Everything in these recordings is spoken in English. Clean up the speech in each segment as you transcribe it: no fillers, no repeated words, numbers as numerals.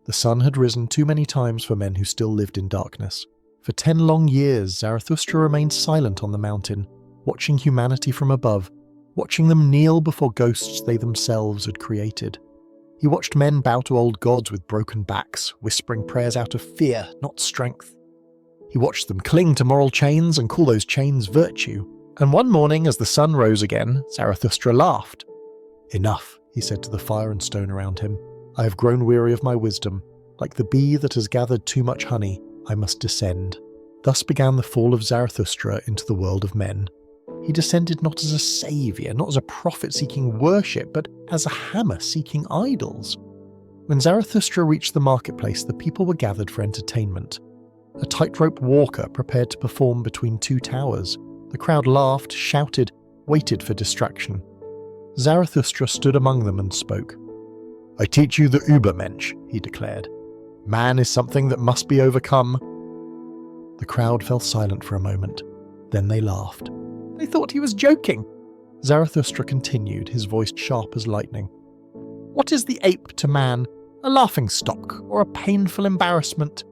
The sun had risen too many times for men who still lived in darkness. For 10 long years, Zarathustra remained silent on the mountain, watching humanity from above, watching them kneel before ghosts they themselves had created. He watched men bow to old gods with broken backs, whispering prayers out of fear, not strength. He watched them cling to moral chains and call those chains virtue. And one morning, as the sun rose again, Zarathustra laughed. "Enough," he said to the fire and stone around him. "I have grown weary of my wisdom. Like the bee that has gathered too much honey, I must descend." Thus began the fall of Zarathustra into the world of men. He descended not as a saviour, not as a prophet seeking worship, but as a hammer seeking idols. When Zarathustra reached the marketplace, the people were gathered for entertainment. A tightrope walker prepared to perform between 2 towers. The crowd laughed, shouted, waited for distraction. Zarathustra stood among them and spoke. "I teach you the Übermensch," he declared. "Man is something that must be overcome." The crowd fell silent for a moment. Then they laughed. They thought he was joking. Zarathustra continued, his voice sharp as lightning. "What is the ape to man? A laughing-stock or a painful embarrassment?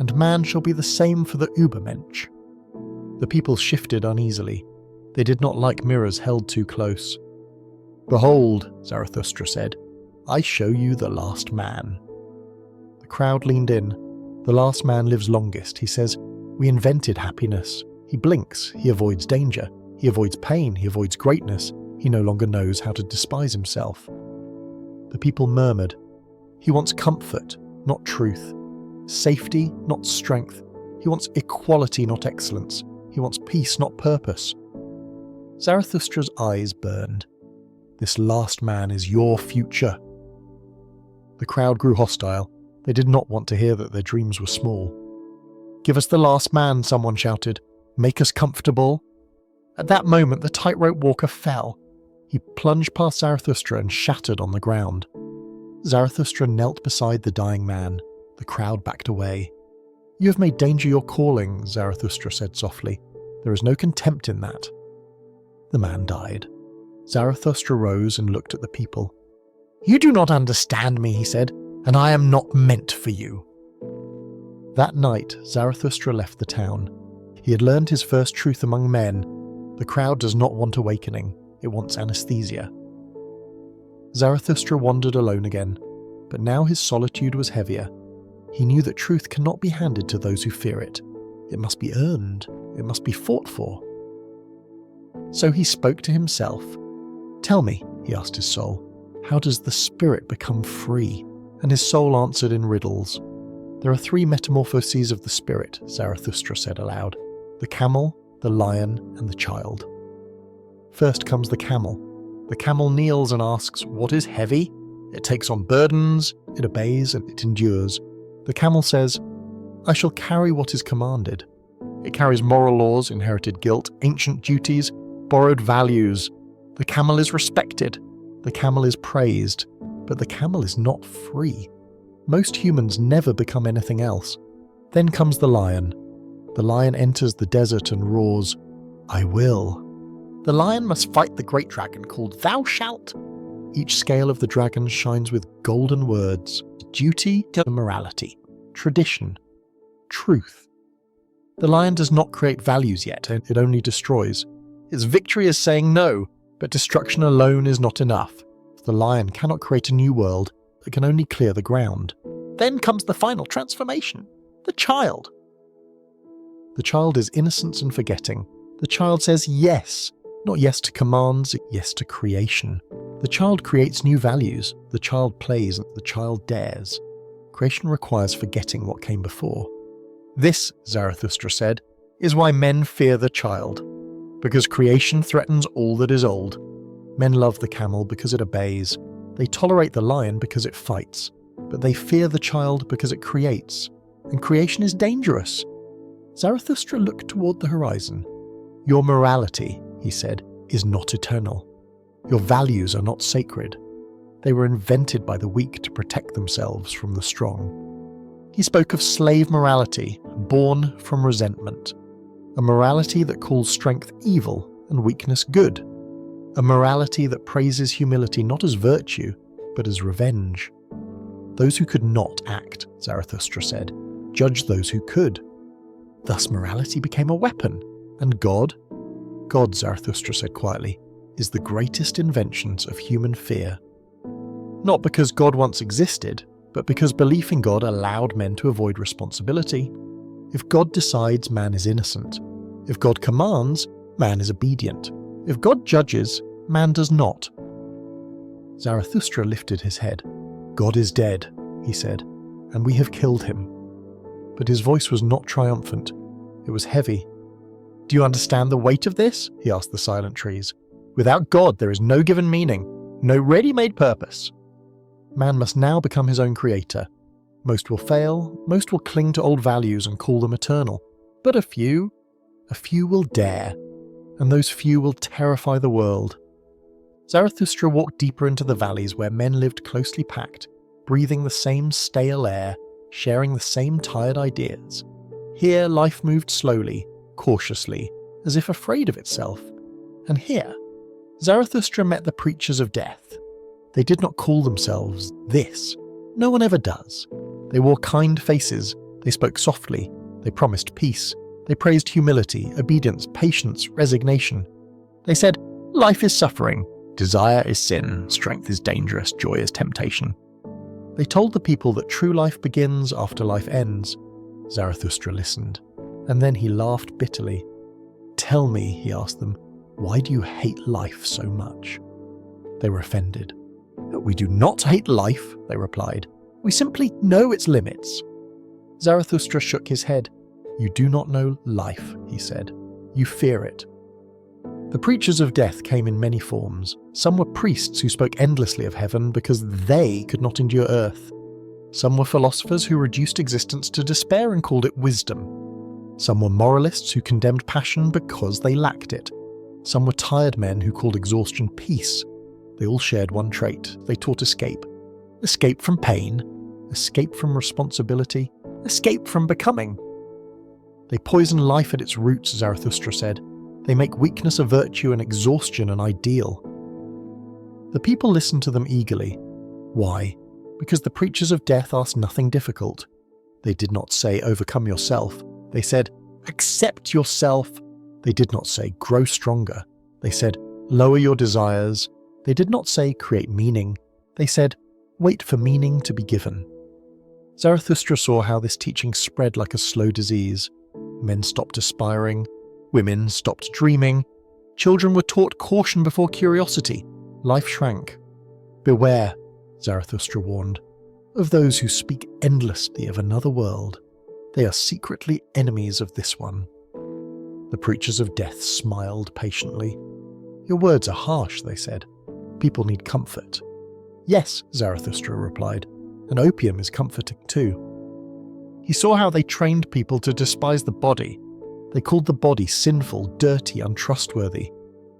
And man shall be the same for the Übermensch." The people shifted uneasily. They did not like mirrors held too close. "Behold," Zarathustra said, "I show you the last man." The crowd leaned in. "The last man lives longest," he says. "We invented happiness. He blinks, he avoids danger, he avoids pain, he avoids greatness. He no longer knows how to despise himself." The people murmured. "He wants comfort, not truth. Safety, not strength. He wants equality, not excellence. He wants peace, not purpose." Zarathustra's eyes burned. "This last man is your future." The crowd grew hostile. They did not want to hear that their dreams were small. "Give us the last man," someone shouted. "Make us comfortable." At that moment, the tightrope walker fell. He plunged past Zarathustra and shattered on the ground. Zarathustra knelt beside the dying man. The crowd backed away. "You have made danger your calling," Zarathustra said softly. "There is no contempt in that." The man died. Zarathustra rose and looked at the people. "You do not understand me," he said, "and I am not meant for you." That night, Zarathustra left the town. He had learned his first truth among men. The crowd does not want awakening, it wants anesthesia. Zarathustra wandered alone again, but now his solitude was heavier. He knew that truth cannot be handed to those who fear it. It must be earned, it must be fought for. So he spoke to himself. "Tell me," he asked his soul, "how does the spirit become free?" And his soul answered in riddles. "There are 3 metamorphoses of the spirit," Zarathustra said aloud. "The camel, the lion, and the child." First comes the camel. The camel kneels and asks, "What is heavy?" It takes on burdens, it obeys, and it endures. The camel says, "I shall carry what is commanded." It carries moral laws, inherited guilt, ancient duties, borrowed values. The camel is respected. The camel is praised. But the camel is not free. Most humans never become anything else. Then comes the lion. The lion enters the desert and roars, "I will." The lion must fight the great dragon called Thou Shalt. Each scale of the dragon shines with golden words: duty to morality, tradition, truth. The lion does not create values yet, it only destroys. Its victory is saying no, but destruction alone is not enough. The lion cannot create a new world, it can only clear the ground. Then comes the final transformation, the child. The child is innocence and forgetting. The child says yes, not yes to commands, yes to creation. The child creates new values, the child plays, the child dares. Creation requires forgetting what came before. This, Zarathustra said, is why men fear the child. Because creation threatens all that is old. Men love the camel because it obeys. They tolerate the lion because it fights. But they fear the child because it creates. And creation is dangerous. Zarathustra looked toward the horizon. "Your morality," he said, "is not eternal. Your values are not sacred. They were invented by the weak to protect themselves from the strong." He spoke of slave morality, born from resentment. A morality that calls strength evil and weakness good. A morality that praises humility not as virtue, but as revenge. Those who could not act, Zarathustra said, judged those who could. Thus morality became a weapon, and God, Zarathustra said quietly, is the greatest inventions of human fear. Not because God once existed, but because belief in God allowed men to avoid responsibility. If God decides, man is innocent. If God commands, man is obedient. If God judges, man does not. Zarathustra lifted his head. God is dead, he said, and we have killed him. But his voice was not triumphant. It was heavy. Do you understand the weight of this? He asked the silent trees. Without God, there is no given meaning, no ready-made purpose. Man must now become his own creator. Most will fail, most will cling to old values and call them eternal. But a few will dare, and those few will terrify the world. Zarathustra walked deeper into the valleys where men lived closely packed, breathing the same stale air, sharing the same tired ideas. Here life moved slowly, cautiously, as if afraid of itself. And here, Zarathustra met the preachers of death. They did not call themselves this. No one ever does. They wore kind faces, they spoke softly, they promised peace, they praised humility, obedience, patience, resignation. They said, life is suffering, desire is sin, strength is dangerous, joy is temptation. They told the people that true life begins after life ends. Zarathustra listened, and then he laughed bitterly. Tell me, he asked them, why do you hate life so much? They were offended. We do not hate life, they replied. We simply know its limits. Zarathustra shook his head. You do not know life, he said. You fear it. The preachers of death came in many forms. Some were priests who spoke endlessly of heaven because they could not endure earth. Some were philosophers who reduced existence to despair and called it wisdom. Some were moralists who condemned passion because they lacked it. Some were tired men who called exhaustion peace. They all shared one trait. They taught escape. Escape from pain, escape from responsibility, escape from becoming. They poison life at its roots, Zarathustra said. They make weakness a virtue and exhaustion an ideal. The people listened to them eagerly. Why? Because the preachers of death asked nothing difficult. They did not say, overcome yourself. They said, accept yourself. They did not say, grow stronger. They said, lower your desires. They did not say, create meaning. They said, wait for meaning to be given. Zarathustra saw how this teaching spread like a slow disease. Men stopped aspiring. Women stopped dreaming. Children were taught caution before curiosity. Life shrank. Beware, Zarathustra warned, of those who speak endlessly of another world. They are secretly enemies of this one. The preachers of death smiled patiently. Your words are harsh, they said. People need comfort. Yes, Zarathustra replied, and opium is comforting too. He saw how they trained people to despise the body. They called the body sinful, dirty, untrustworthy.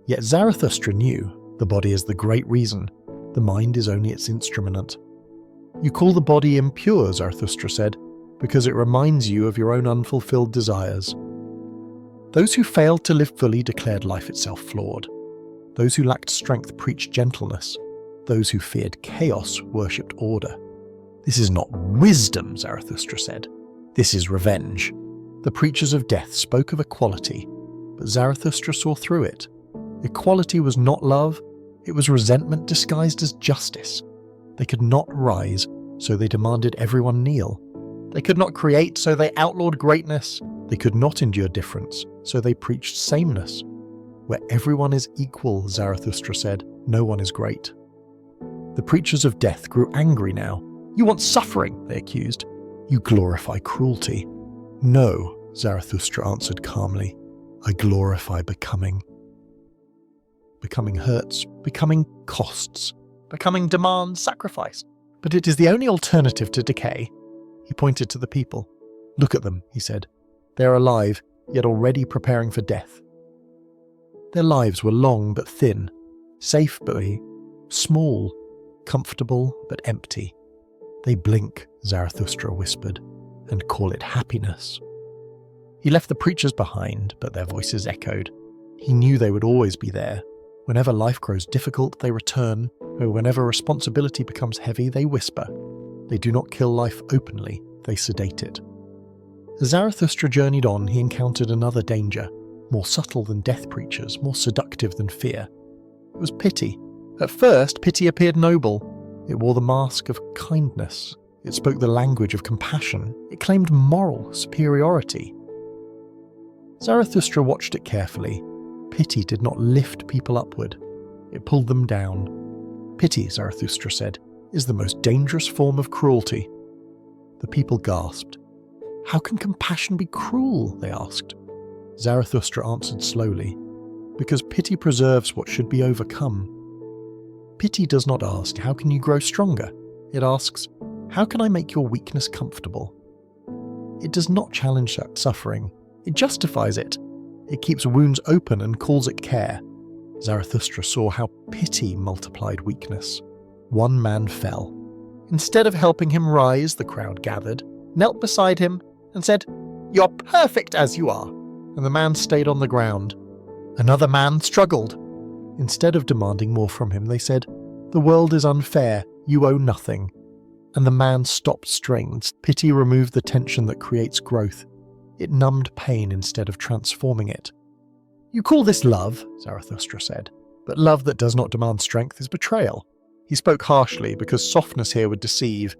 Yet Zarathustra knew the body is the great reason. The mind is only its instrument. You call the body impure, Zarathustra said, because it reminds you of your own unfulfilled desires. Those who failed to live fully declared life itself flawed. Those who lacked strength preached gentleness. Those who feared chaos worshipped order. This is not wisdom, Zarathustra said. This is revenge. The preachers of death spoke of equality, but Zarathustra saw through it. Equality was not love, it was resentment disguised as justice. They could not rise, so they demanded everyone kneel. They could not create, so they outlawed greatness. They could not endure difference, so they preached sameness. Where everyone is equal, Zarathustra said, no one is great. The preachers of death grew angry now. You want suffering, they accused. You glorify cruelty. No, Zarathustra answered calmly. I glorify becoming. Becoming hurts, becoming costs, becoming demands sacrifice. But it is the only alternative to decay. He pointed to the people. Look at them, he said. They are alive, yet already preparing for death. Their lives were long but thin, safe but small, comfortable but empty. They blink, Zarathustra whispered, and call it happiness. He left the preachers behind, but their voices echoed. He knew they would always be there. Whenever life grows difficult, they return, or whenever responsibility becomes heavy, they whisper. They do not kill life openly, they sedate it. As Zarathustra journeyed on, he encountered another danger, more subtle than death preachers, more seductive than fear. It was pity. At first, pity appeared noble. It wore the mask of kindness. It spoke the language of compassion. It claimed moral superiority. Zarathustra watched it carefully. Pity did not lift people upward. It pulled them down. Pity, Zarathustra said, is the most dangerous form of cruelty. The people gasped. How can compassion be cruel? They asked. Zarathustra answered slowly, because pity preserves what should be overcome. Pity does not ask, how can you grow stronger? It asks, how can I make your weakness comfortable? It does not challenge that suffering. It justifies it. It keeps wounds open and calls it care. Zarathustra saw how pity multiplied weakness. One man fell. Instead of helping him rise, the crowd gathered, knelt beside him, and said, "You're perfect as you are." And the man stayed on the ground. Another man struggled. Instead of demanding more from him, they said, "The world is unfair, you owe nothing." And the man stopped strains. Pity removed the tension that creates growth. It numbed pain instead of transforming it. "You call this love," Zarathustra said, "but love that does not demand strength is betrayal." He spoke harshly because softness here would deceive.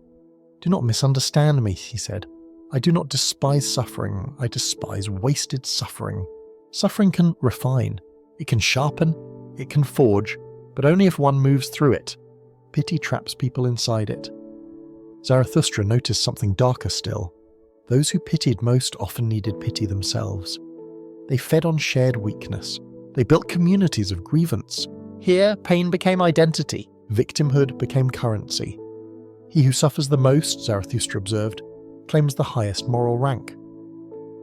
"Do not misunderstand me," he said. "I do not despise suffering. I despise wasted suffering. Suffering can refine. It can sharpen. It can forge, but only if one moves through it. Pity traps people inside it." Zarathustra noticed something darker still. Those who pitied most often needed pity themselves. They fed on shared weakness. They built communities of grievance. Here, pain became identity. Victimhood became currency. He who suffers the most, Zarathustra observed, claims the highest moral rank.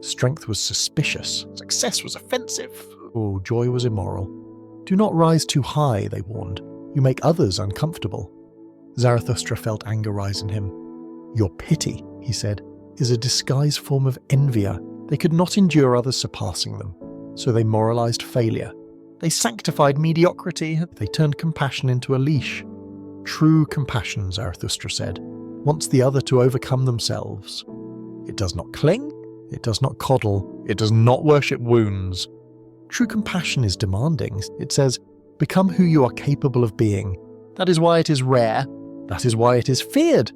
Strength was suspicious. Success was offensive. Oh, joy was immoral. Do not rise too high, they warned. You make others uncomfortable. Zarathustra felt anger rise in him. Your pity, he said, is a disguised form of envier. They could not endure others surpassing them, so they moralized failure. They sanctified mediocrity. They turned compassion into a leash. True compassion, Zarathustra said, wants the other to overcome themselves. It does not cling. It does not coddle. It does not worship wounds. True compassion is demanding. It says, become who you are capable of being. That is why it is rare. That is why it is feared.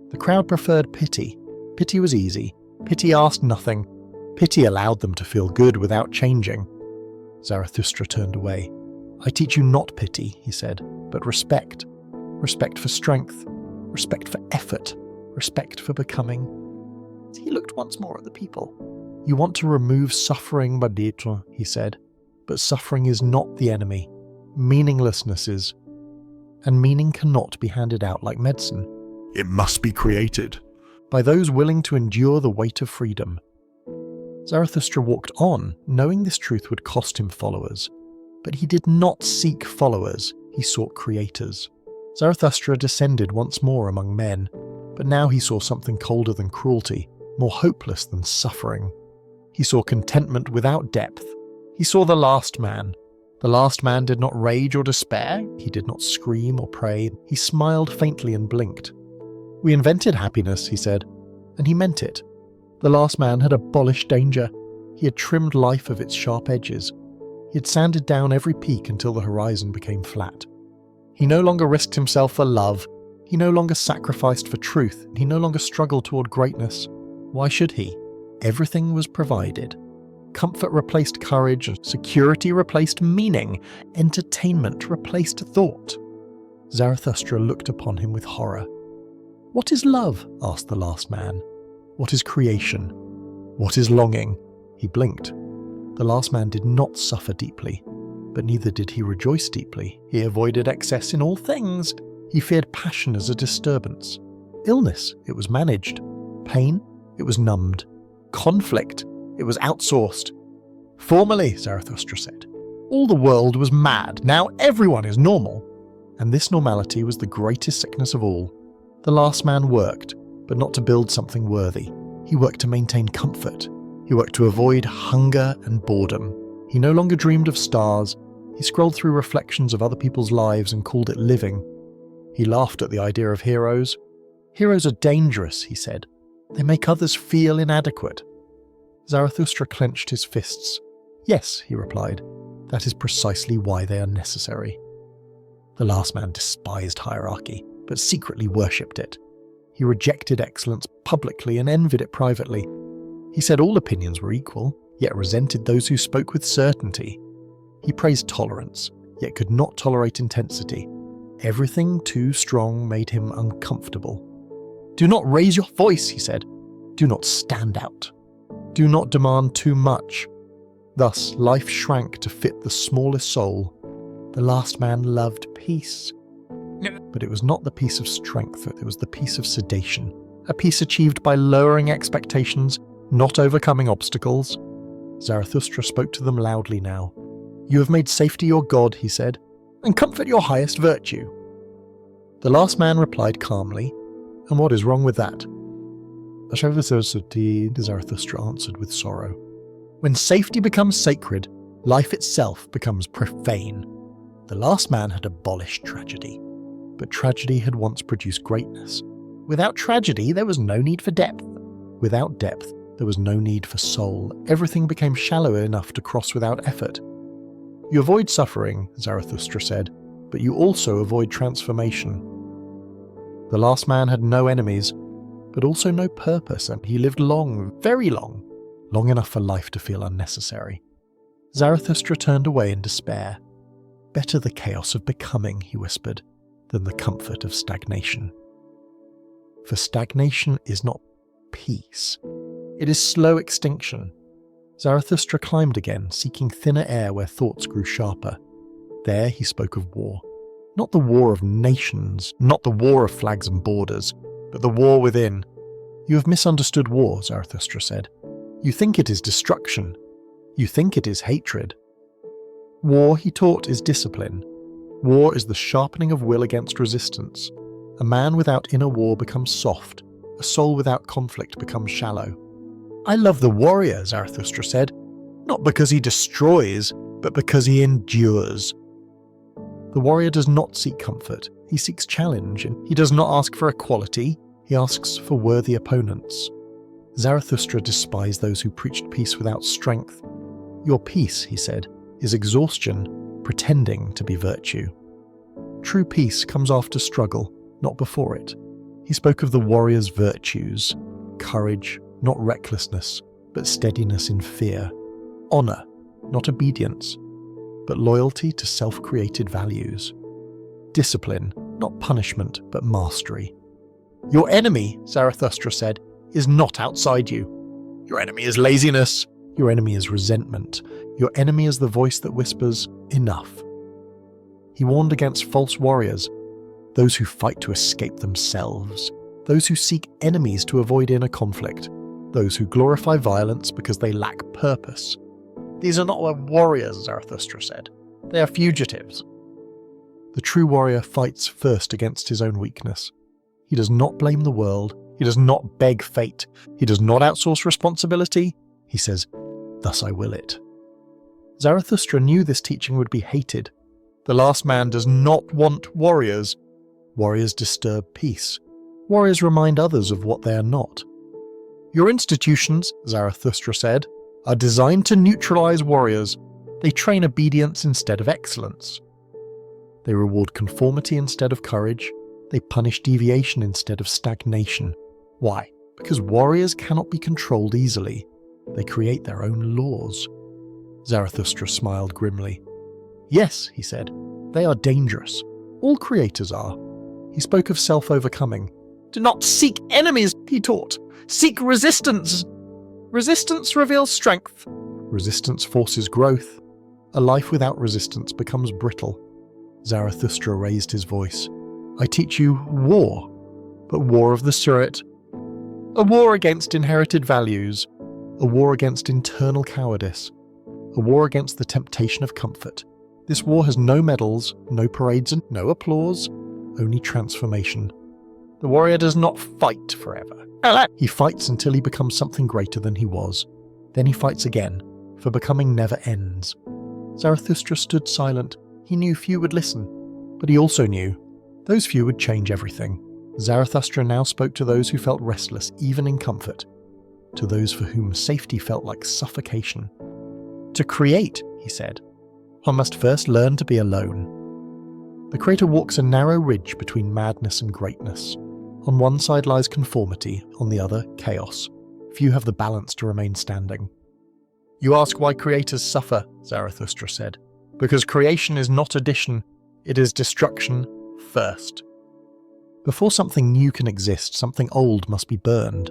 The crowd preferred pity. Pity was easy. Pity asked nothing. Pity allowed them to feel good without changing. Zarathustra turned away. I teach you not pity, he said, but respect. Respect for strength. Respect for effort. Respect for becoming. He looked once more at the people. You want to remove suffering, Baditra, he said, but suffering is not the enemy. Meaninglessness is. And meaning cannot be handed out like medicine. It must be created by those willing to endure the weight of freedom. Zarathustra walked on, knowing this truth would cost him followers. But he did not seek followers, he sought creators. Zarathustra descended once more among men, but now he saw something colder than cruelty, more hopeless than suffering. He saw contentment without depth. He saw the last man. The last man did not rage or despair. He did not scream or pray. He smiled faintly and blinked. We invented happiness, he said, and he meant it. The last man had abolished danger. He had trimmed life of its sharp edges. He had sanded down every peak until the horizon became flat. He no longer risked himself for love. He no longer sacrificed for truth. He no longer struggled toward greatness. Why should he? Everything was provided. Comfort replaced courage, security replaced meaning, entertainment replaced thought. Zarathustra looked upon him with horror. What is love? Asked the last man. What is creation? What is longing? He blinked. The last man did not suffer deeply, but neither did he rejoice deeply. He avoided excess in all things. He feared passion as a disturbance. Illness, it was managed. Pain, it was numbed. Conflict, it was outsourced. Formerly, Zarathustra said, all the world was mad. Now everyone is normal. And this normality was the greatest sickness of all. The last man worked, but not to build something worthy. He worked to maintain comfort. He worked to avoid hunger and boredom. He no longer dreamed of stars. He scrolled through reflections of other people's lives and called it living. He laughed at the idea of heroes. Heroes are dangerous, he said. They make others feel inadequate. Zarathustra clenched his fists. Yes, he replied. That is precisely why they are necessary. The last man despised hierarchy, but secretly worshipped it. He rejected excellence publicly and envied it privately. He said all opinions were equal, yet resented those who spoke with certainty. He praised tolerance, yet could not tolerate intensity. Everything too strong made him uncomfortable. Do not raise your voice, he said. Do not stand out. Do not demand too much. Thus, life shrank to fit the smallest soul. The last man loved peace. But it was not the peace of strength, it was the peace of sedation. A peace achieved by lowering expectations, not overcoming obstacles. Zarathustra spoke to them loudly now. You have made safety your god, he said, and comfort your highest virtue. The last man replied calmly, and what is wrong with that? Zarathustra answered with sorrow. When safety becomes sacred, life itself becomes profane. The last man had abolished tragedy, but tragedy had once produced greatness. Without tragedy, there was no need for depth. Without depth, there was no need for soul. Everything became shallow enough to cross without effort. You avoid suffering, Zarathustra said, but you also avoid transformation. The last man had no enemies, but also no purpose, and he lived long, very long, long enough for life to feel unnecessary. Zarathustra turned away in despair. Better the chaos of becoming, he whispered, than the comfort of stagnation. For stagnation is not peace. It is slow extinction. Zarathustra climbed again, seeking thinner air where thoughts grew sharper. There he spoke of war. Not the war of nations, not the war of flags and borders, but the war within. You have misunderstood war, Zarathustra said. You think it is destruction. You think it is hatred. War, he taught, is discipline. War is the sharpening of will against resistance. A man without inner war becomes soft. A soul without conflict becomes shallow. I love the warrior, Zarathustra said, not because he destroys, but because he endures. The warrior does not seek comfort, he seeks challenge, and he does not ask for equality, he asks for worthy opponents. Zarathustra despised those who preached peace without strength. Your peace, he said, is exhaustion, pretending to be virtue. True peace comes after struggle, not before it. He spoke of the warrior's virtues, courage, not recklessness, but steadiness in fear, honor, not obedience, but loyalty to self-created values, discipline, not punishment, but mastery. Your enemy, Zarathustra said, is not outside you. Your enemy is laziness. Your enemy is resentment. Your enemy is the voice that whispers, enough. He warned against false warriors, those who fight to escape themselves, those who seek enemies to avoid inner conflict, those who glorify violence because they lack purpose. These are not warriors, Zarathustra said. They are fugitives. The true warrior fights first against his own weakness. He does not blame the world. He does not beg fate. He does not outsource responsibility. He says, thus I will it. Zarathustra knew this teaching would be hated. The last man does not want warriors. Warriors disturb peace. Warriors remind others of what they are not. Your institutions, Zarathustra said, are designed to neutralize warriors. They train obedience instead of excellence. They reward conformity instead of courage. They punish deviation instead of stagnation. Why? Because warriors cannot be controlled easily. They create their own laws. Zarathustra smiled grimly. Yes, he said, they are dangerous. All creators are. He spoke of self-overcoming. Do not seek enemies, he taught. Seek resistance. Resistance reveals strength. Resistance forces growth. A life without resistance becomes brittle. Zarathustra raised his voice. I teach you war, but war of the spirit. A war against inherited values. A war against internal cowardice. A war against the temptation of comfort. This war has no medals, no parades, and no applause, only transformation. The warrior does not fight forever. He fights until he becomes something greater than he was. Then he fights again, for becoming never ends. Zarathustra stood silent. He knew few would listen, but he also knew those few would change everything. Zarathustra now spoke to those who felt restless even in comfort, to those for whom safety felt like suffocation. To create, he said, one must first learn to be alone. The creator walks a narrow ridge between madness and greatness. On one side lies conformity, on the other, chaos. Few have the balance to remain standing. You ask why creators suffer, Zarathustra said, because creation is not addition, it is destruction first. Before something new can exist, something old must be burned.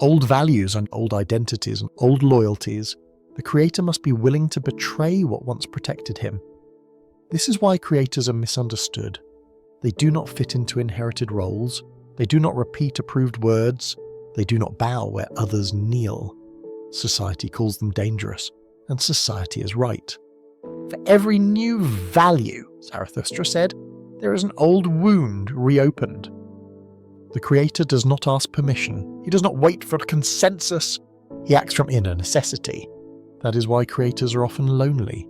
Old values and old identities and old loyalties. The creator must be willing to betray what once protected him. This is why creators are misunderstood. They do not fit into inherited roles. They do not repeat approved words. They do not bow where others kneel. Society calls them dangerous, and society is right. For every new value, Zarathustra said, there is an old wound reopened. The creator does not ask permission. He does not wait for a consensus. He acts from inner necessity. That is why creators are often lonely.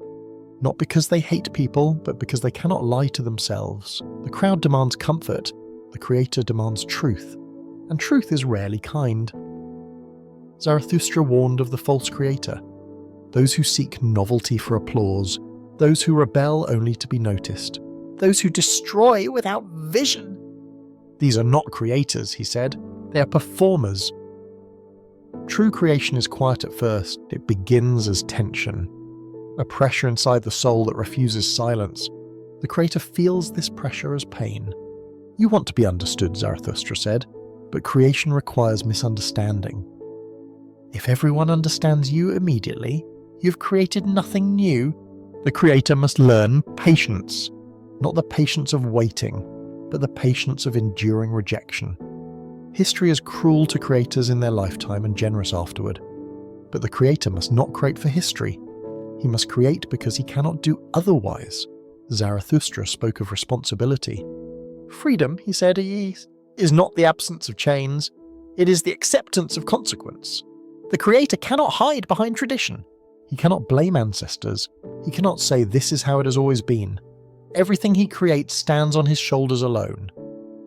Not because they hate people, but because they cannot lie to themselves. The crowd demands comfort. The creator demands truth. And truth is rarely kind. Zarathustra warned of the false creator. Those who seek novelty for applause. Those who rebel only to be noticed. Those who destroy without vision. These are not creators, he said. They are performers. True creation is quiet at first. It begins as tension. A pressure inside the soul that refuses silence. The creator feels this pressure as pain. You want to be understood, Zarathustra said, but creation requires misunderstanding. If everyone understands you immediately, you've created nothing new. The creator must learn patience, not the patience of waiting, but the patience of enduring rejection. History is cruel to creators in their lifetime and generous afterward. But the creator must not create for history. He must create because he cannot do otherwise. Zarathustra spoke of responsibility. Freedom, he said, is not the absence of chains. It is the acceptance of consequence. The creator cannot hide behind tradition. He cannot blame ancestors. He cannot say this is how it has always been. Everything he creates stands on his shoulders alone.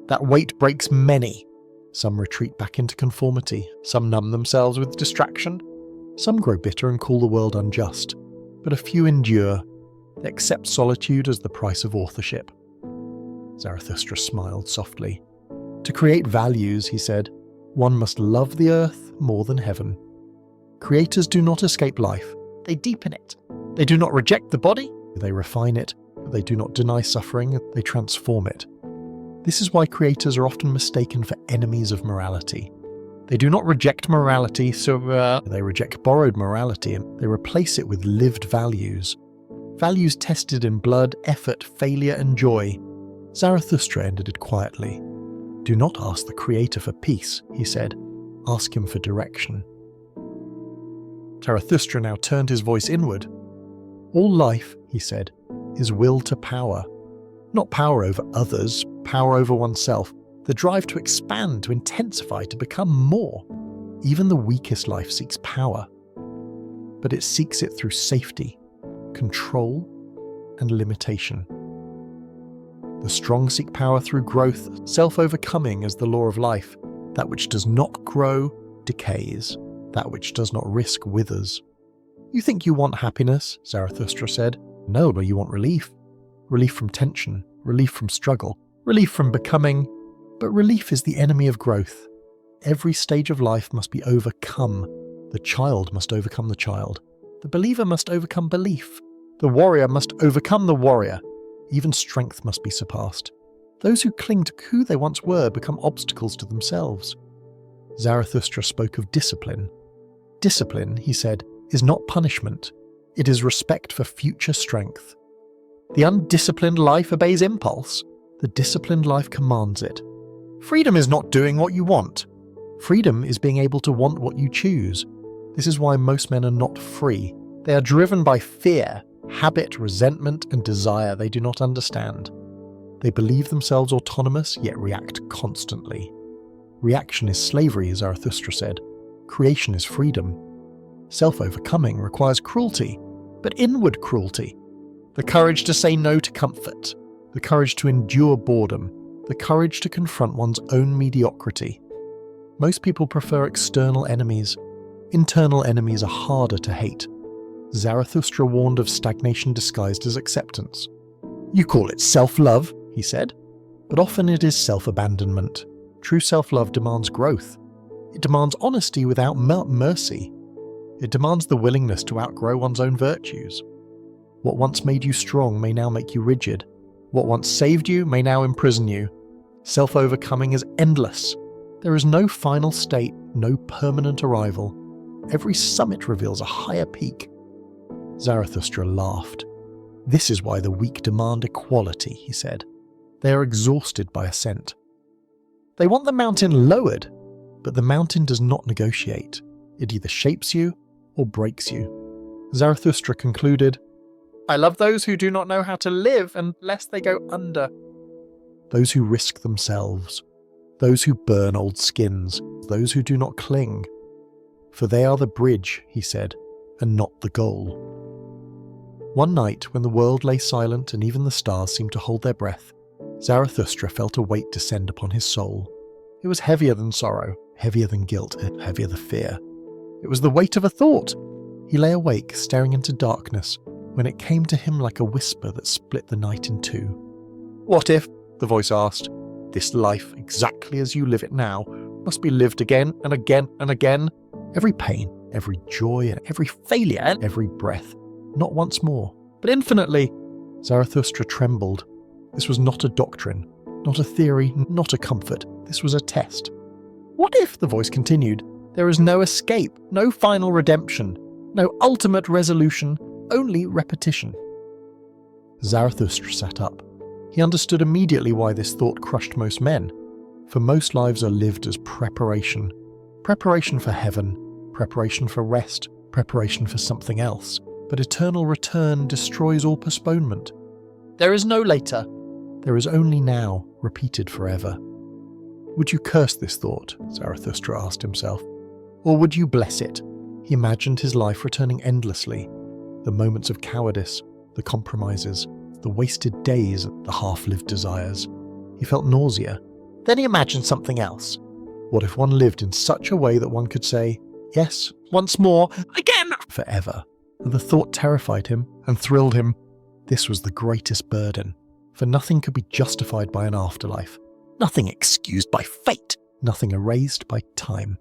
That weight breaks many. Some retreat back into conformity. Some numb themselves with distraction. Some grow bitter and call the world unjust. But a few endure. They accept solitude as the price of authorship. Zarathustra smiled softly. To create values, he said, one must love the earth more than heaven. Creators do not escape life. They deepen it. They do not reject the body. They refine it. They do not deny suffering. They transform it. This is why creators are often mistaken for enemies of morality. They do not reject morality, so they reject borrowed morality and they replace it with lived values. Values tested in blood, effort, failure, and joy. Zarathustra ended it quietly. Do not ask the creator for peace, he said. Ask him for direction. Zarathustra now turned his voice inward. All life, he said, is will to power. Not power over others, power over oneself, the drive to expand, to intensify, to become more. Even the weakest life seeks power, but it seeks it through safety, control, and limitation. The strong seek power through growth, self-overcoming as the law of life. That which does not grow decays. That which does not risk withers. You think you want happiness, Zarathustra said. No, but you want relief. Relief from tension, relief from struggle, relief from becoming. But relief is the enemy of growth. Every stage of life must be overcome. The child must overcome the child. The believer must overcome belief. The warrior must overcome the warrior. Even strength must be surpassed. Those who cling to who they once were become obstacles to themselves. Zarathustra spoke of discipline. Discipline, he said, is not punishment. It is respect for future strength. The undisciplined life obeys impulse. The disciplined life commands it. Freedom is not doing what you want. Freedom is being able to want what you choose. This is why most men are not free. They are driven by fear, habit, resentment, and desire they do not understand. They believe themselves autonomous, yet react constantly. Reaction is slavery, Zarathustra said. Creation is freedom. Self-overcoming requires cruelty, but inward cruelty. The courage to say no to comfort. The courage to endure boredom. the courage to confront one's own mediocrity. Most people prefer external enemies. Internal enemies are harder to hate. Zarathustra warned of stagnation disguised as acceptance. "You call it self-love," he said, "but often it is self-abandonment. True self-love demands growth. It demands honesty without mercy. It demands the willingness to outgrow one's own virtues. What once made you strong may now make you rigid. What once saved you may now imprison you. Self-overcoming is endless. There is no final state, no permanent arrival. Every summit reveals a higher peak." Zarathustra laughed. "This is why the weak demand equality," he said. "They are exhausted by ascent. They want the mountain lowered, but the mountain does not negotiate. It either shapes you or breaks you." Zarathustra concluded, "I love those who do not know how to live unless they go under." Those who risk themselves, those who burn old skins, those who do not cling. For they are the bridge, he said, and not the goal. One night, when the world lay silent and even the stars seemed to hold their breath, Zarathustra felt a weight descend upon his soul. It was heavier than sorrow, heavier than guilt, and heavier than fear. It was the weight of a thought. He lay awake, staring into darkness, when it came to him like a whisper that split the night in two. "What if," the voice asked, "this life, exactly as you live it now, must be lived again and again and again? Every pain, every joy, and every failure, and every breath. Not once more, but infinitely." Zarathustra trembled. This was not a doctrine, not a theory, not a comfort. This was a test. "What if," the voice continued, "there is no escape, no final redemption, no ultimate resolution, only repetition?" Zarathustra sat up. He understood immediately why this thought crushed most men. For most lives are lived as preparation. Preparation for heaven, preparation for rest, preparation for something else. But eternal return destroys all postponement. There is no later. There is only now, repeated forever. Would you curse this thought? Zarathustra asked himself. Or would you bless it? He imagined his life returning endlessly. The moments of cowardice, the compromises, the wasted days, the half-lived desires. He felt nausea. Then he imagined something else. What if one lived in such a way that one could say, yes, once more, again, forever? The thought terrified him and thrilled him. This was the greatest burden, for nothing could be justified by an afterlife. Nothing excused by fate, nothing erased by time.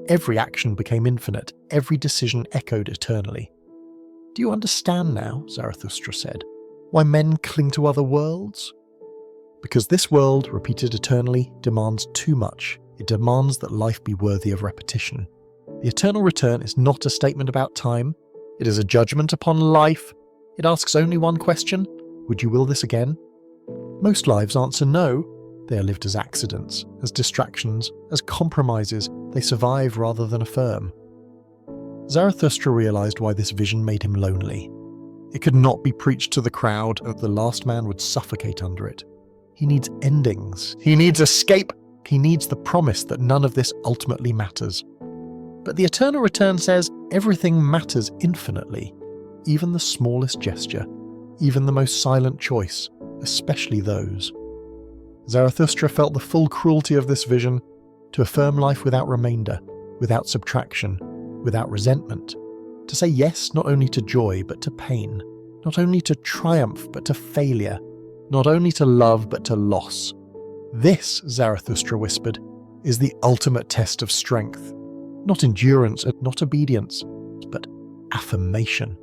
Every action became infinite, every decision echoed eternally. Do you understand now, Zarathustra said, why men cling to other worlds? Because this world, repeated eternally, demands too much. It demands that life be worthy of repetition. The eternal return is not a statement about time. It is a judgment upon life. It asks only one question: would you will this again? Most lives answer no. They are lived as accidents, as distractions, as compromises. They survive rather than affirm. Zarathustra realized why this vision made him lonely. It could not be preached to the crowd, and the last man would suffocate under it. He needs endings. He needs escape. He needs the promise that none of this ultimately matters. But the eternal return says everything matters infinitely. Even the smallest gesture, even the most silent choice, especially those. Zarathustra felt the full cruelty of this vision, to affirm life without remainder, without subtraction, without resentment, to say yes not only to joy but to pain, not only to triumph but to failure, not only to love but to loss. This, Zarathustra whispered, is the ultimate test of strength. Not endurance and not obedience, but affirmation.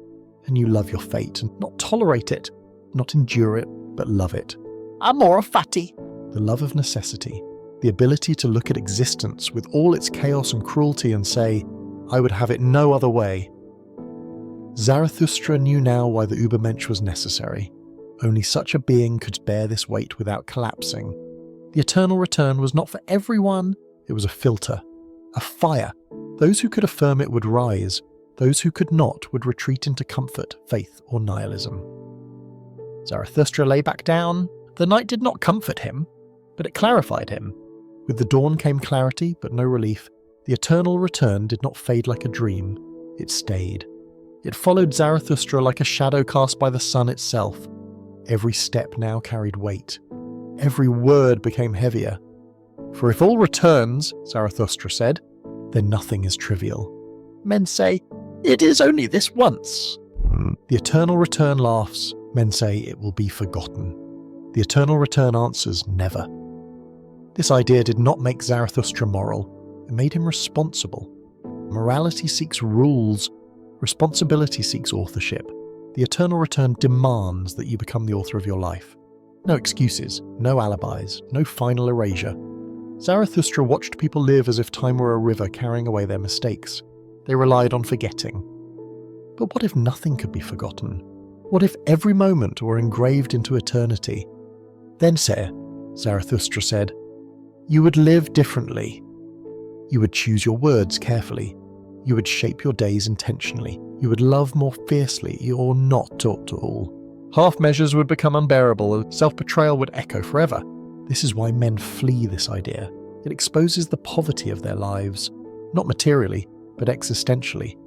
And you love your fate and not tolerate it, not endure it, but love it. Amor fati. The love of necessity, the ability to look at existence with all its chaos and cruelty and say, I would have it no other way. Zarathustra knew now why the Übermensch was necessary. Only such a being could bear this weight without collapsing. The eternal return was not for everyone. It was a filter, a fire. Those who could affirm it would rise. Those who could not would retreat into comfort, faith, or nihilism. Zarathustra lay back down. The night did not comfort him, but it clarified him. With the dawn came clarity, but no relief. The eternal return did not fade like a dream. It stayed. It followed Zarathustra like a shadow cast by the sun itself. Every step now carried weight. Every word became heavier. For if all returns, Zarathustra said, then nothing is trivial. Men say, it is only this once. The eternal return laughs. Men say it will be forgotten. The eternal return answers never. This idea did not make Zarathustra moral. It made him responsible. Morality seeks rules. Responsibility seeks authorship. The eternal return demands that you become the author of your life. No excuses, no alibis, no final erasure. Zarathustra watched people live as if time were a river carrying away their mistakes. They relied on forgetting. But what if nothing could be forgotten? What if every moment were engraved into eternity? Then, sir, Zarathustra said, you would live differently. You would choose your words carefully. You would shape your days intentionally. You would love more fiercely or not at all. Half measures would become unbearable. Self-betrayal would echo forever. This is why men flee this idea. It exposes the poverty of their lives, not materially, but existentially.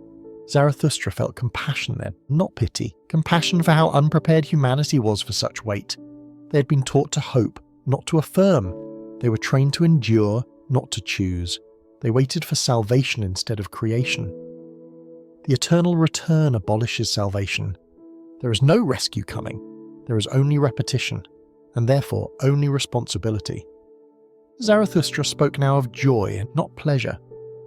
Zarathustra felt compassion then, not pity. Compassion for how unprepared humanity was for such weight. They had been taught to hope, not to affirm. They were trained to endure, not to choose. They waited for salvation instead of creation. The eternal return abolishes salvation. There is no rescue coming. There is only repetition, and therefore only responsibility. Zarathustra spoke now of joy, not pleasure.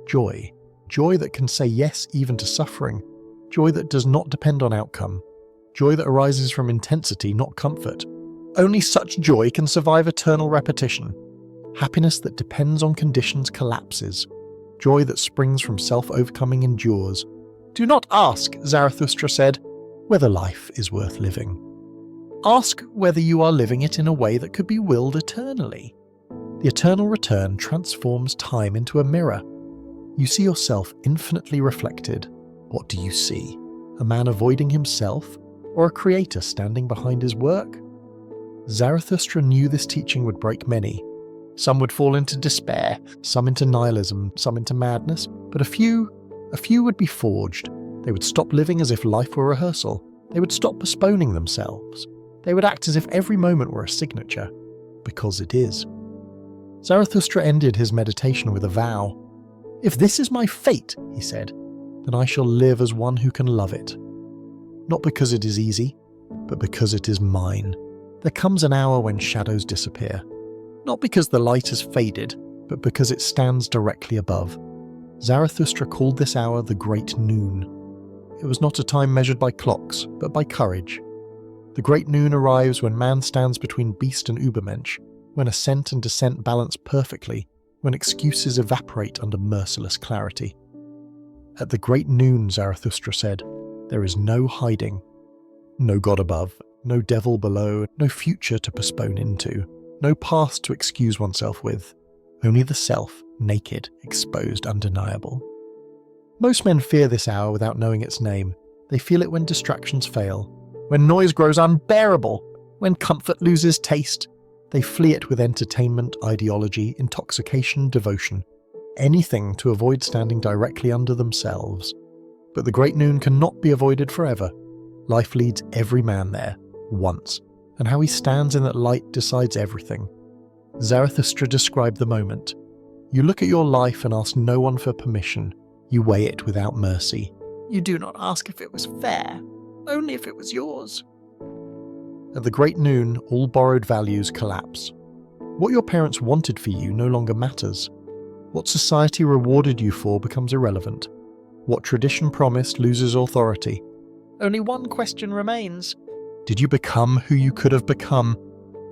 Joy. Joy that can say yes even to suffering. Joy that does not depend on outcome. Joy that arises from intensity, not comfort. Only such joy can survive eternal repetition. Happiness that depends on conditions collapses. Joy that springs from self-overcoming endures. Do not ask, Zarathustra said, whether life is worth living. Ask whether you are living it in a way that could be willed eternally. The eternal return transforms time into a mirror. You see yourself infinitely reflected. What do you see? A man avoiding himself, or a creator standing behind his work? Zarathustra knew this teaching would break many. Some would fall into despair, some into nihilism, some into madness, but a few would be forged. They would stop living as if life were rehearsal. They would stop postponing themselves. They would act as if every moment were a signature, because it is. Zarathustra ended his meditation with a vow. If this is my fate, he said, then I shall live as one who can love it. Not because it is easy, but because it is mine. There comes an hour when shadows disappear. Not because the light has faded, but because it stands directly above. Zarathustra called this hour the Great Noon. It was not a time measured by clocks, but by courage. The Great Noon arrives when man stands between beast and Übermensch, when ascent and descent balance perfectly, when excuses evaporate under merciless clarity. At the Great Noon, Zarathustra said, there is no hiding. No God above, no devil below, no future to postpone into, no past to excuse oneself with, only the self, naked, exposed, undeniable. Most men fear this hour without knowing its name. They feel it when distractions fail, when noise grows unbearable, when comfort loses taste. They flee it with entertainment, ideology, intoxication, devotion. Anything to avoid standing directly under themselves. But the Great Noon cannot be avoided forever. Life leads every man there, once, and how he stands in that light decides everything. Zarathustra described the moment. You look at your life and ask no one for permission. You weigh it without mercy. You do not ask if it was fair, only if it was yours. At the Great Noon, all borrowed values collapse. What your parents wanted for you no longer matters. What society rewarded you for becomes irrelevant. What tradition promised loses authority. Only one question remains. Did you become who you could have become?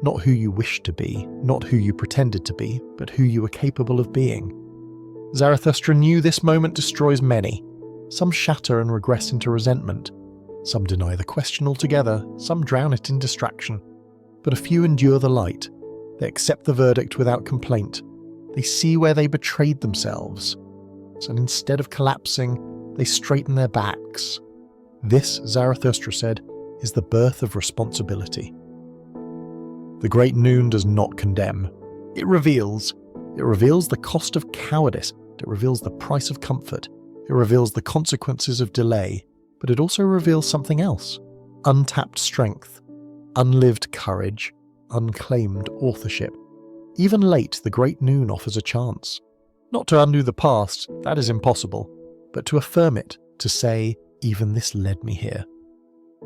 Not who you wished to be, not who you pretended to be, but who you were capable of being. Zarathustra knew this moment destroys many. Some shatter and regress into resentment. Some deny the question altogether, some drown it in distraction. But a few endure the light. They accept the verdict without complaint. They see where they betrayed themselves. And instead of collapsing, they straighten their backs. This, Zarathustra said, is the birth of responsibility. The Great Noon does not condemn. It reveals. It reveals the cost of cowardice. It reveals the price of comfort. It reveals the consequences of delay. But it also reveals something else. Untapped strength. Unlived courage. unclaimed authorship. Even late, the great noon offers a chance. Not to undo the past, that is impossible, but to affirm it, to say, even this led me here.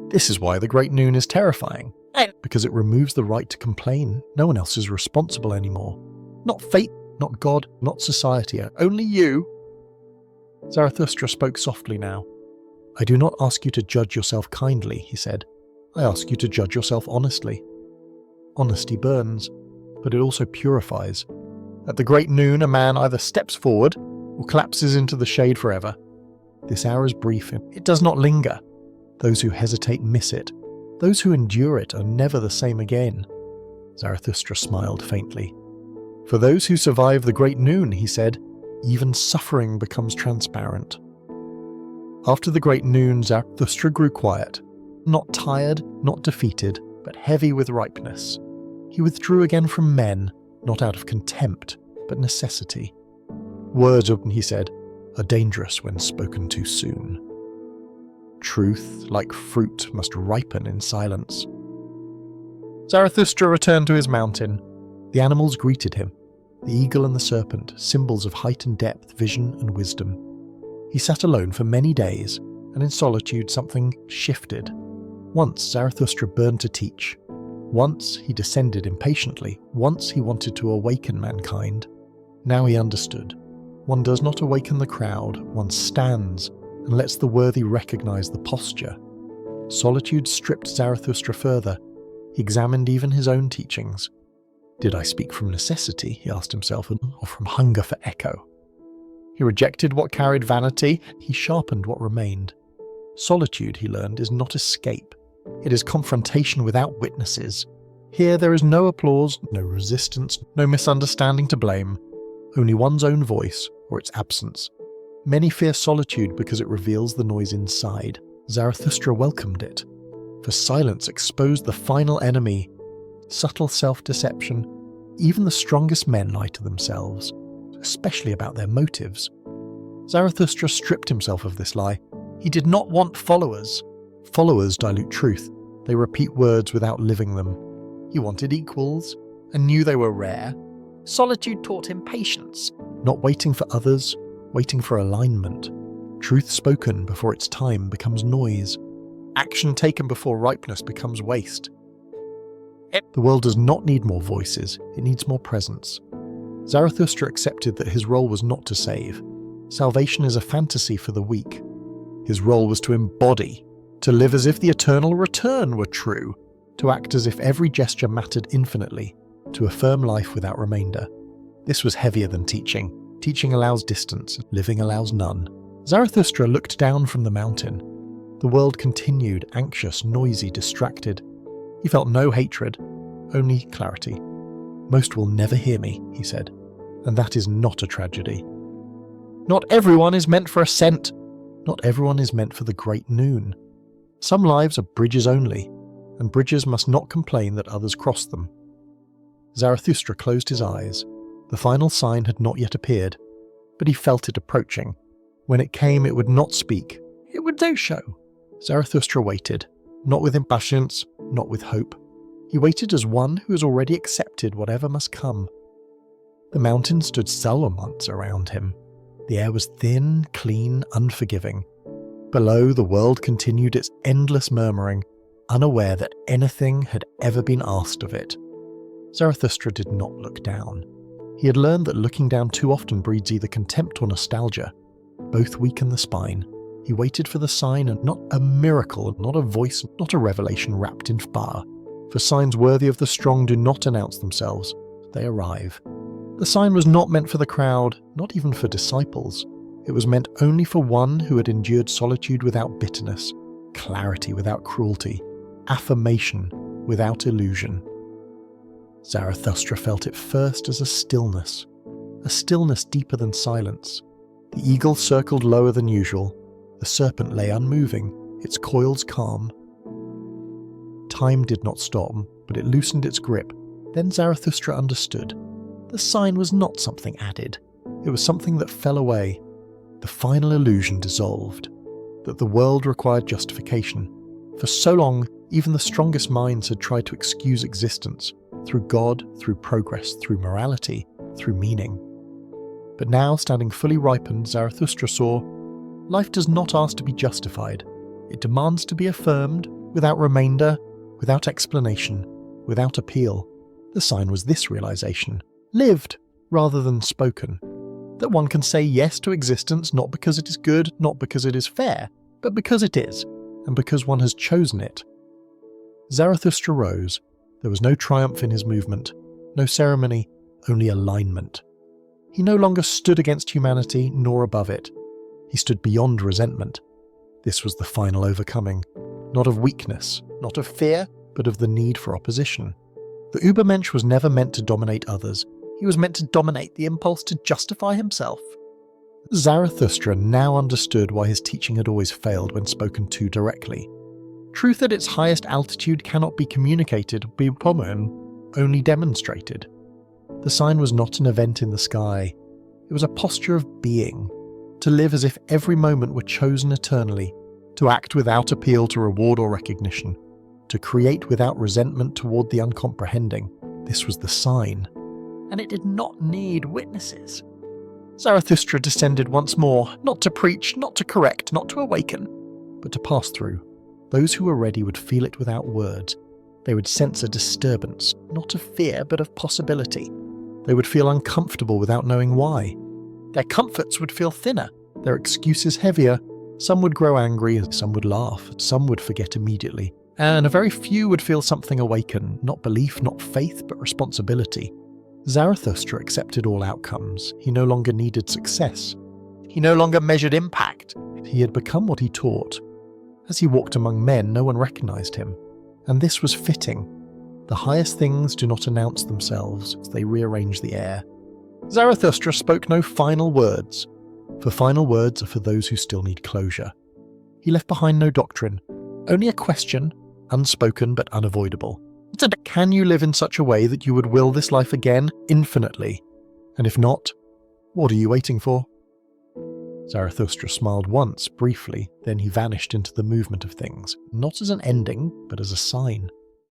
This is why the great noon is terrifying, because it removes the right to complain. No one else is responsible anymore. Not fate, not God, not society, only you. Zarathustra spoke softly now. I do not ask you to judge yourself kindly, he said. I ask you to judge yourself honestly. Honesty burns, but it also purifies. At the great noon, a man either steps forward or collapses into the shade forever. This hour is brief, and it does not linger. Those who hesitate miss it. Those who endure it are never the same again. Zarathustra smiled faintly. For those who survive the great noon, he said, even suffering becomes transparent. After the great noon, Zarathustra grew quiet. Not tired, not defeated, but heavy with ripeness. He withdrew again from men, not out of contempt, but necessity. Words, he said, are dangerous when spoken too soon. Truth, like fruit, must ripen in silence. Zarathustra returned to his mountain. The animals greeted him, the eagle and the serpent, symbols of height and depth, vision and wisdom. He sat alone for many days, and in solitude something shifted. Once Zarathustra burned to teach. Once he descended impatiently. Once he wanted to awaken mankind. Now he understood. One does not awaken the crowd, one stands and lets the worthy recognize the posture. Solitude stripped Zarathustra further. He examined even his own teachings. Did I speak from necessity, he asked himself, or from hunger for echo? He rejected what carried vanity, he sharpened what remained. Solitude, he learned, is not escape. It is confrontation without witnesses. Here there is no applause, no resistance, no misunderstanding to blame, only one's own voice or its absence. Many fear solitude because it reveals the noise inside. Zarathustra welcomed it, for silence exposed the final enemy. Subtle self-deception. Even the strongest men lie to themselves, especially about their motives. Zarathustra stripped himself of this lie. He did not want followers. Followers dilute truth. They repeat words without living them. He wanted equals, and knew they were rare. Solitude taught him patience. Not waiting for others, waiting for alignment. Truth spoken before its time becomes noise. Action taken before ripeness becomes waste. The world does not need more voices, it needs more presence. Zarathustra accepted that his role was not to save. Salvation is a fantasy for the weak. His role was to embody, to live as if the eternal return were true, to act as if every gesture mattered infinitely, to affirm life without remainder. This was heavier than teaching. Teaching allows distance, living allows none. Zarathustra looked down from the mountain. The world continued, anxious, noisy, distracted. He felt no hatred, only clarity. Most will never hear me, he said, and that is not a tragedy. Not everyone is meant for ascent. Not everyone is meant for the great noon. Some lives are bridges only, and bridges must not complain that others cross them. Zarathustra closed his eyes. The final sign had not yet appeared, but he felt it approaching. When it came, it would not speak. It would no show. Zarathustra waited, not with impatience, not with hope. He waited as one who has already accepted whatever must come. The mountain stood solemn around him. The air was thin, clean, unforgiving. Below, the world continued its endless murmuring, unaware that anything had ever been asked of it. Zarathustra did not look down. He had learned that looking down too often breeds either contempt or nostalgia. Both weaken the spine. He waited for the sign, and not a miracle, not a voice, not a revelation wrapped in fire. For signs worthy of the strong do not announce themselves, they arrive. The sign was not meant for the crowd, not even for disciples. It was meant only for one who had endured solitude without bitterness, clarity without cruelty, affirmation without illusion. Zarathustra felt it first as a stillness deeper than silence. The eagle circled lower than usual. The serpent lay unmoving, its coils calm. Time did not stop, but it loosened its grip. Then Zarathustra understood. The sign was not something added. It was something that fell away. The final illusion dissolved. That the world required justification. For so long, even the strongest minds had tried to excuse existence. through God, through progress, through morality, through meaning. But now, standing fully ripened, Zarathustra saw, life does not ask to be justified. It demands to be affirmed, without remainder, without explanation, without appeal. The sign was this realization, lived rather than spoken, that one can say yes to existence not because it is good, not because it is fair, but because it is, and because one has chosen it. Zarathustra rose. There was no triumph in his movement, no ceremony, only alignment. He no longer stood against humanity, nor above it. He stood beyond resentment. This was the final overcoming, not of weakness, not of fear, but of the need for opposition. The Übermensch was never meant to dominate others. He was meant to dominate the impulse to justify himself. Zarathustra now understood why his teaching had always failed when spoken to directly. Truth at its highest altitude cannot be communicated, only demonstrated. The sign was not an event in the sky. It was a posture of being, to live as if every moment were chosen eternally, to act without appeal to reward or recognition, to create without resentment toward the uncomprehending. This was the sign. And it did not need witnesses. Zarathustra descended once more, not to preach, not to correct, not to awaken, but to pass through. Those who were ready would feel it without words. They would sense a disturbance, not of fear, but of possibility. They would feel uncomfortable without knowing why. Their comforts would feel thinner, their excuses heavier. Some would grow angry, some would laugh, some would forget immediately. And a very few would feel something awaken, not belief, not faith, but responsibility. Zarathustra accepted all outcomes. He no longer needed success. He no longer measured impact. He had become what he taught. As he walked among men, no one recognized him. And this was fitting. The highest things do not announce themselves, they rearrange the air. Zarathustra spoke no final words, for final words are for those who still need closure. He left behind no doctrine, only a question, unspoken but unavoidable. Can you live in such a way that you would will this life again, infinitely? And if not, what are you waiting for? Zarathustra smiled once, briefly, then he vanished into the movement of things, not as an ending, but as a sign.